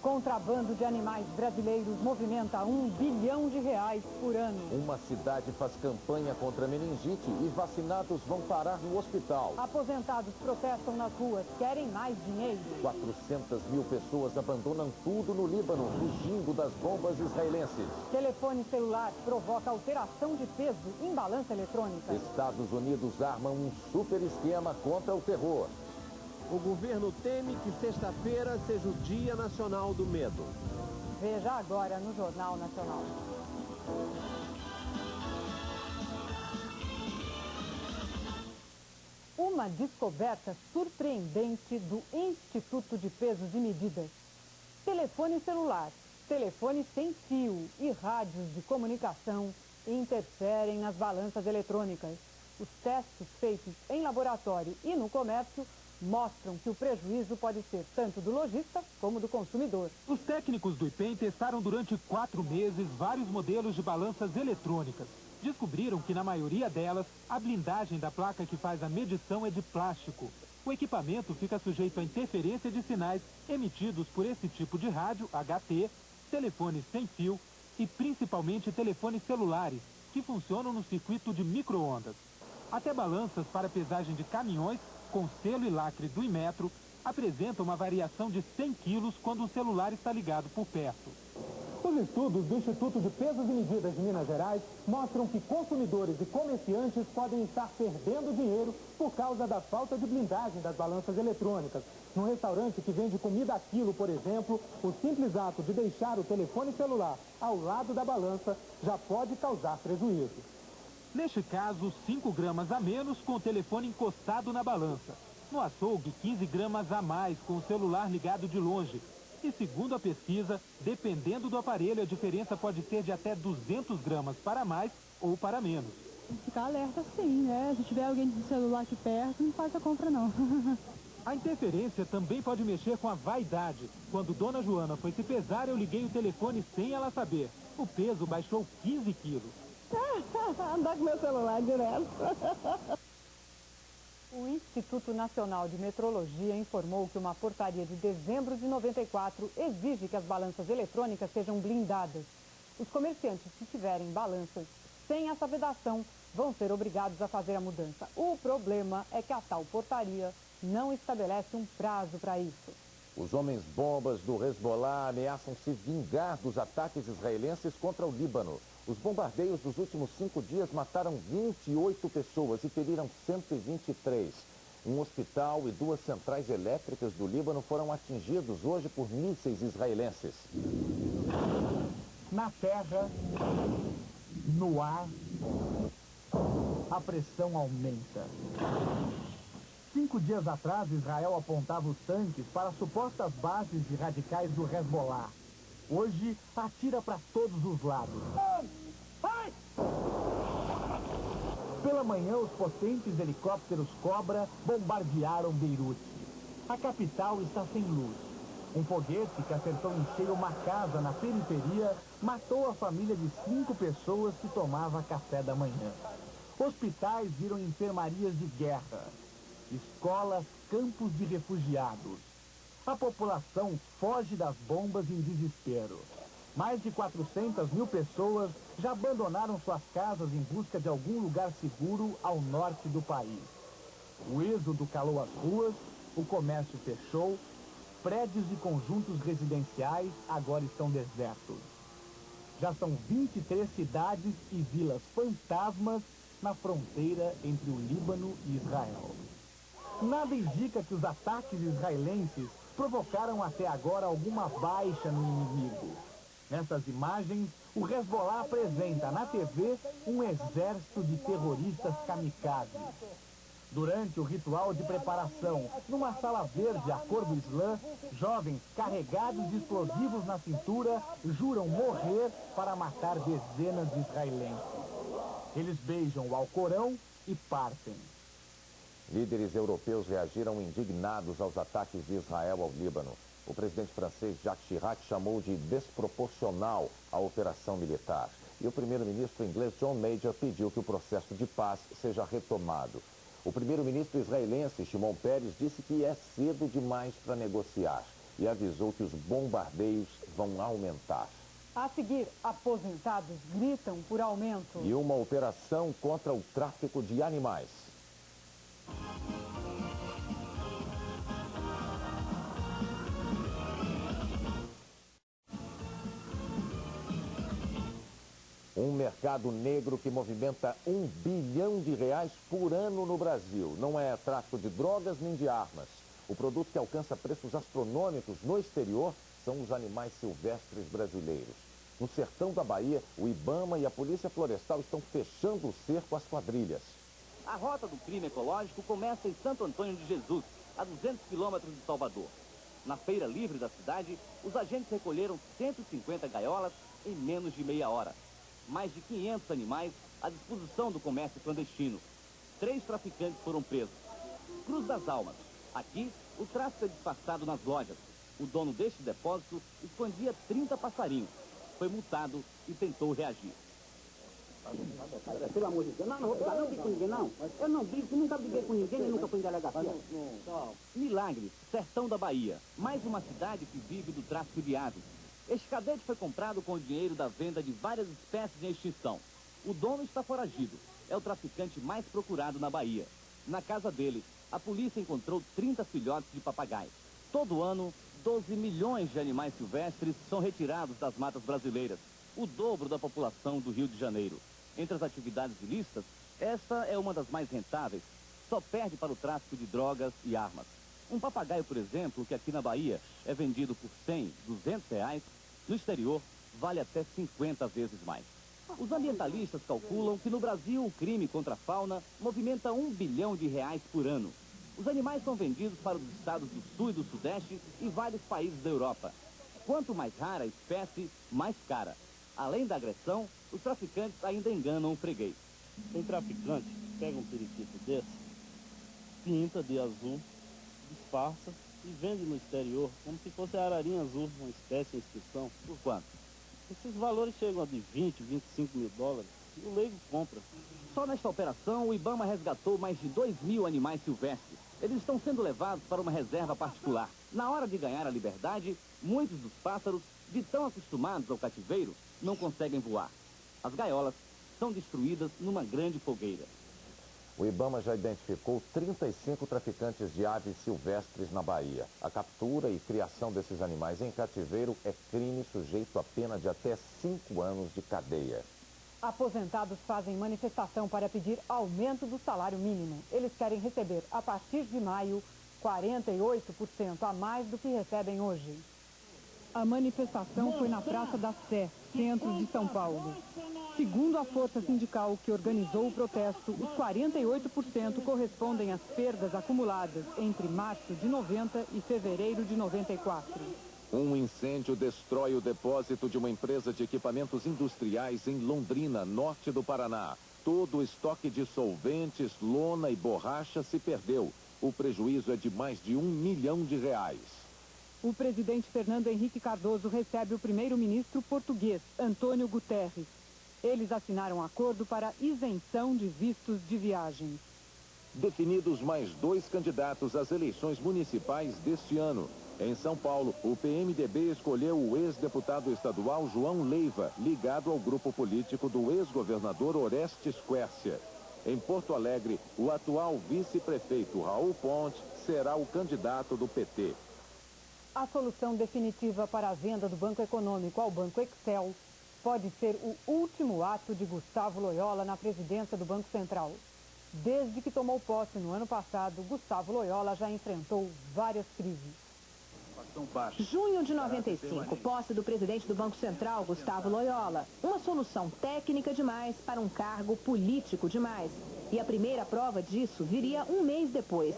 Contrabando de animais brasileiros movimenta R$ 1 bilhão por ano. Uma cidade faz campanha contra a meningite e vacinados vão parar no hospital. Aposentados protestam nas ruas, querem mais dinheiro. 400 mil pessoas abandonam tudo no Líbano, fugindo das bombas israelenses. Telefone celular provoca alteração de peso em balança eletrônica. Estados Unidos armam um super esquema contra o terror. O governo teme que sexta-feira seja o Dia Nacional do Medo. Veja agora no Jornal Nacional. Uma descoberta surpreendente do Instituto de Pesos e Medidas. Telefone celular, telefone sem fio e rádios de comunicação interferem nas balanças eletrônicas. Os testes feitos em laboratório e no comércio mostram que o prejuízo pode ser tanto do lojista como do consumidor. Os técnicos do IPEM testaram durante 4 meses vários modelos de balanças eletrônicas. Descobriram que na maioria delas, a blindagem da placa que faz a medição é de plástico. O equipamento fica sujeito à interferência de sinais emitidos por esse tipo de rádio, HT, telefones sem fio e principalmente telefones celulares, que funcionam no circuito de micro-ondas. Até balanças para pesagem de caminhões com selo e lacre do Inmetro, apresenta uma variação de 100 quilos quando o celular está ligado por perto. Os estudos do Instituto de Pesos e Medidas de Minas Gerais mostram que consumidores e comerciantes podem estar perdendo dinheiro por causa da falta de blindagem das balanças eletrônicas. Num restaurante que vende comida a quilo, por exemplo, o simples ato de deixar o telefone celular ao lado da balança já pode causar prejuízo. Neste caso, 5 gramas a menos com o telefone encostado na balança. No açougue, 15 gramas a mais com o celular ligado de longe. E segundo a pesquisa, dependendo do aparelho, a diferença pode ser de até 200 gramas para mais ou para menos. Tem que ficar alerta sim, né? Se tiver alguém com o celular aqui perto, não faz a compra não. A interferência também pode mexer com a vaidade. Quando Dona Joana foi se pesar, eu liguei o telefone sem ela saber. O peso baixou 15 quilos. Andar com meu celular direto. O Instituto Nacional de Metrologia informou que uma portaria de dezembro de 94 exige que as balanças eletrônicas sejam blindadas. Os comerciantes que tiverem balanças sem essa vedação vão ser obrigados a fazer a mudança. O problema é que a tal portaria não estabelece um prazo para isso. Os homens-bombas do Hezbollah ameaçam se vingar dos ataques israelenses contra o Líbano. Os bombardeios dos últimos 5 dias mataram 28 pessoas e feriram 123. Um hospital e 2 centrais elétricas do Líbano foram atingidos hoje por mísseis israelenses. Na terra, no ar, a pressão aumenta. 5 dias atrás, Israel apontava os tanques para supostas bases de radicais do Hezbollah. Hoje, atira para todos os lados. Pela manhã, os potentes helicópteros Cobra bombardearam Beirute. A capital está sem luz. Um foguete que acertou em cheio uma casa na periferia matou a família de 5 pessoas que tomava café da manhã. Hospitais viram enfermarias de guerra. Escolas, campos de refugiados. A população foge das bombas em desespero. Mais de 400 mil pessoas já abandonaram suas casas em busca de algum lugar seguro ao norte do país. O êxodo calou as ruas, o comércio fechou, prédios e conjuntos residenciais agora estão desertos. Já são 23 cidades e vilas fantasmas na fronteira entre o Líbano e Israel. Nada indica que os ataques israelenses provocaram até agora alguma baixa no inimigo. Nessas imagens, o Hezbollah apresenta na TV um exército de terroristas kamikazes. Durante o ritual de preparação, numa sala verde à cor do Islã, jovens carregados de explosivos na cintura juram morrer para matar dezenas de israelenses. Eles beijam o Alcorão e partem. Líderes europeus reagiram indignados aos ataques de Israel ao Líbano. O presidente francês Jacques Chirac chamou de desproporcional a operação militar. E o primeiro-ministro inglês John Major pediu que o processo de paz seja retomado. O primeiro-ministro israelense Shimon Peres disse que é cedo demais para negociar. e avisou que os bombardeios vão aumentar. A seguir, aposentados gritam por aumento. E uma operação contra o tráfico de animais. Um mercado negro que movimenta R$ 1 bilhão por ano no Brasil. Não é tráfico de drogas nem de armas. O produto que alcança preços astronômicos no exterior são os animais silvestres brasileiros. No sertão da Bahia, o IBAMA e a Polícia Florestal estão fechando o cerco às quadrilhas. A rota do crime ecológico começa em Santo Antônio de Jesus, a 200 quilômetros de Salvador. Na feira livre da cidade, os agentes recolheram 150 gaiolas em menos de meia hora. Mais de 500 animais à disposição do comércio clandestino. 3 traficantes foram presos. Cruz das Almas. Aqui, o tráfico é disfarçado nas lojas. O dono deste depósito escondia 30 passarinhos. Foi multado e tentou reagir. Pelo amor de Deus, não vou brigar, não brigo com ninguém, não. Eu não brigo, nunca briguei com ninguém, nem nunca fui em delegacia. Milagres, sertão da Bahia. Mais uma cidade que vive do tráfico de aves. Este cadete foi comprado com o dinheiro da venda de várias espécies em extinção. O dono está foragido. É o traficante mais procurado na Bahia. Na casa dele, a polícia encontrou 30 filhotes de papagaios. Todo ano, 12 milhões de animais silvestres são retirados das matas brasileiras. O dobro da população do Rio de Janeiro. Entre as atividades ilícitas, esta é uma das mais rentáveis. Só perde para o tráfico de drogas e armas. Um papagaio, por exemplo, que aqui na Bahia é vendido por 100, 200 reais, no exterior vale até 50 vezes mais. Os ambientalistas calculam que no Brasil o crime contra a fauna movimenta R$ 1 bilhão por ano. Os animais são vendidos para os estados do Sul e do Sudeste e vários países da Europa. Quanto mais rara a espécie, mais cara. Além da agressão, os traficantes ainda enganam o freguês. Tem traficante que pega um periquito desse, pinta de azul, disfarça e vende no exterior como se fosse a ararinha azul, uma espécie em extinção. Por quanto? Esses valores chegam a de 20, 25 mil dólares e o leigo compra. Só nesta operação, o IBAMA resgatou mais de 2.000 animais silvestres. Eles estão sendo levados para uma reserva particular. Na hora de ganhar a liberdade, muitos dos pássaros, de tão acostumados ao cativeiro, não conseguem voar. As gaiolas são destruídas numa grande fogueira. O IBAMA já identificou 35 traficantes de aves silvestres na Bahia. A captura e criação desses animais em cativeiro é crime sujeito a pena de até 5 anos de cadeia. Aposentados fazem manifestação para pedir aumento do salário mínimo. Eles querem receber, a partir de maio, 48% a mais do que recebem hoje. A manifestação foi na Praça da Sé, centro de São Paulo. Segundo a força sindical que organizou o protesto, os 48% correspondem às perdas acumuladas entre março de 90 e fevereiro de 94. Um incêndio destrói o depósito de uma empresa de equipamentos industriais em Londrina, norte do Paraná. Todo o estoque de solventes, lona e borracha se perdeu. O prejuízo é de mais de R$ 1 milhão. O presidente Fernando Henrique Cardoso recebe o primeiro-ministro português, Antônio Guterres. Eles assinaram um acordo para isenção de vistos de viagem. Definidos mais 2 candidatos às eleições municipais deste ano. Em São Paulo, o PMDB escolheu o ex-deputado estadual João Leiva, ligado ao grupo político do ex-governador Orestes Quércia. Em Porto Alegre, o atual vice-prefeito Raul Ponte será o candidato do PT. A solução definitiva para a venda do Banco Econômico ao Banco Excel pode ser o último ato de Gustavo Loyola na presidência do Banco Central. Desde que tomou posse no ano passado, Gustavo Loyola já enfrentou várias crises. Junho de 95, posse do presidente do Banco Central, Gustavo Loyola. Uma solução técnica demais para um cargo político demais. E a primeira prova disso viria um mês depois.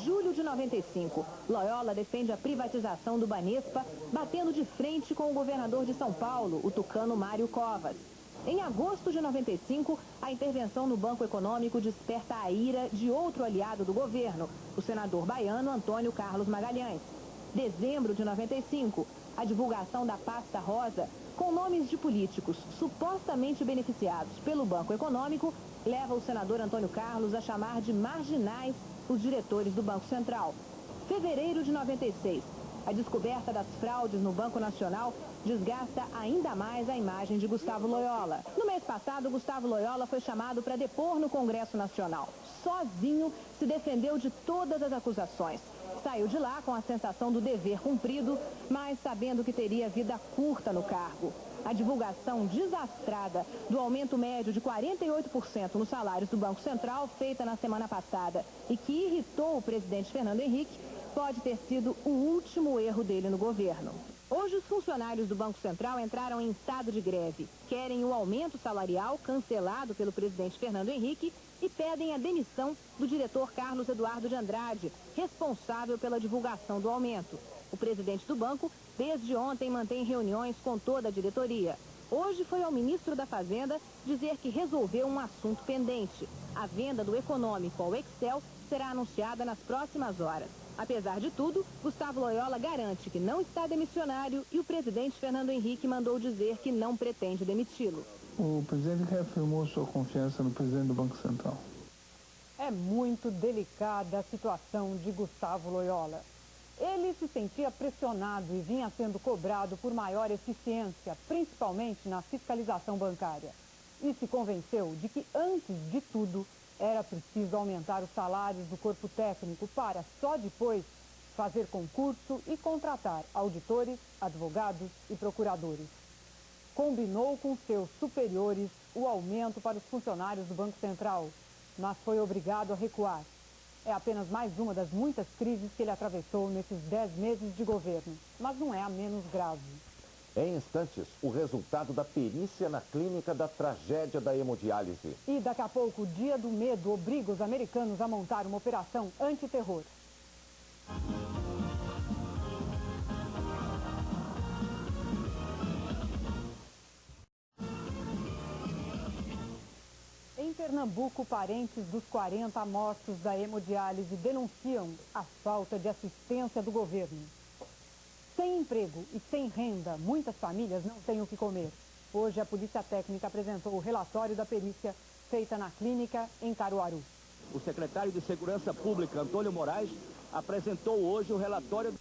Julho de 95, Loyola defende a privatização do Banespa, batendo de frente com o governador de São Paulo, o tucano Mário Covas. Em agosto de 95, a intervenção no Banco Econômico desperta a ira de outro aliado do governo, o senador baiano Antônio Carlos Magalhães. Dezembro de 95, a divulgação da pasta rosa, com nomes de políticos supostamente beneficiados pelo Banco Econômico, leva o senador Antônio Carlos a chamar de marginais os diretores do Banco Central. Fevereiro de 96, A descoberta das fraudes no Banco Nacional desgasta ainda mais a imagem de Gustavo Loyola. No mês passado, Gustavo Loyola foi chamado para depor no Congresso Nacional. Sozinho, se defendeu de todas as acusações. Saiu de lá com a sensação do dever cumprido, mas sabendo que teria vida curta no cargo. A divulgação desastrada do aumento médio de 48% nos salários do Banco Central, feita na semana passada, e que irritou o presidente Fernando Henrique, pode ter sido o último erro dele no governo. Hoje, os funcionários do Banco Central entraram em estado de greve. Querem o aumento salarial cancelado pelo presidente Fernando Henrique e pedem a demissão do diretor Carlos Eduardo de Andrade, responsável pela divulgação do aumento. O presidente do banco, desde ontem, mantém reuniões com toda a diretoria. Hoje foi ao ministro da Fazenda dizer que resolveu um assunto pendente. A venda do Econômico ao Excel será anunciada nas próximas horas. Apesar de tudo, Gustavo Loyola garante que não está demissionário e o presidente Fernando Henrique mandou dizer que não pretende demiti-lo. O presidente reafirmou sua confiança no presidente do Banco Central. É muito delicada a situação de Gustavo Loyola. Ele se sentia pressionado e vinha sendo cobrado por maior eficiência, principalmente na fiscalização bancária. E se convenceu de que, antes de tudo, era preciso aumentar os salários do corpo técnico para, só depois, fazer concurso e contratar auditores, advogados e procuradores. Combinou com seus superiores o aumento para os funcionários do Banco Central, mas foi obrigado a recuar. É apenas mais uma das muitas crises que ele atravessou nesses 10 meses de governo, mas não é a menos grave. Em instantes, o resultado da perícia na clínica da tragédia da hemodiálise. E daqui a pouco, o Dia do Medo obriga os americanos a montar uma operação antiterror. Em Pernambuco, parentes dos 40 mortos da hemodiálise denunciam a falta de assistência do governo. Sem emprego e sem renda, muitas famílias não têm o que comer. Hoje, a Polícia Técnica apresentou o relatório da perícia feita na clínica em Caruaru. O secretário de Segurança Pública, Antônio Moraes, apresentou hoje o relatório